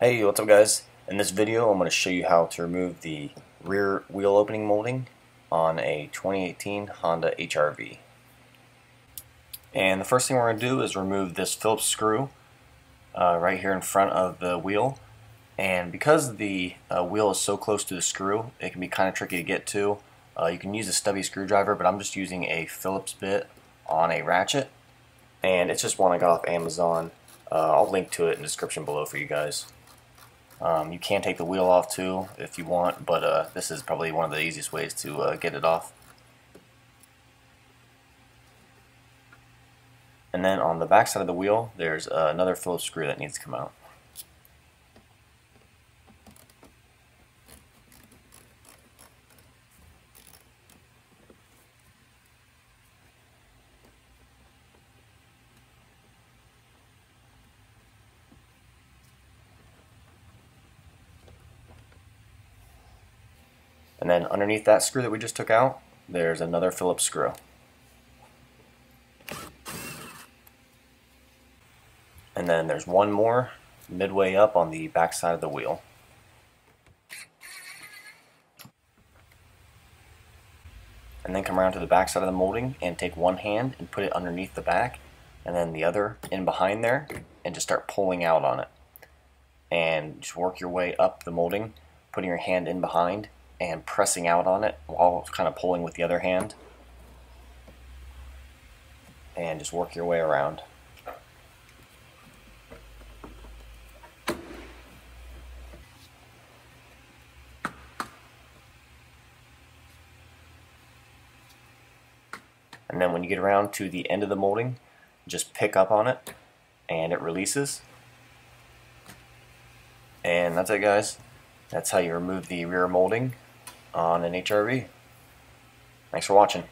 Hey, what's up guys? In this video I'm going to show you how to remove the rear wheel opening molding on a 2018 Honda HRV. And the first thing we're going to do is remove this Phillips screw right here in front of the wheel. And because the wheel is so close to the screw, it can be kind of tricky to get to. You can use a stubby screwdriver, but I'm just using a Phillips bit on a ratchet. And it's just one I got off Amazon. I'll link to it in the description below for you guys. You can take the wheel off too if you want, but this is probably one of the easiest ways to get it off. And then on the back side of the wheel, there's another Phillips screw that needs to come out. And then underneath that screw that we just took out, there's another Phillips screw. And then there's one more midway up on the back side of the wheel. And then come around to the back side of the molding and take one hand and put it underneath the back, and then the other in behind there, and just start pulling out on it. And just work your way up the molding, putting your hand in behind and pressing out on it while kind of pulling with the other hand. And just work your way around. And then when you get around to the end of the molding, just pick up on it and it releases. And that's it, guys. That's how you remove the rear molding on an HRV. Thanks for watching.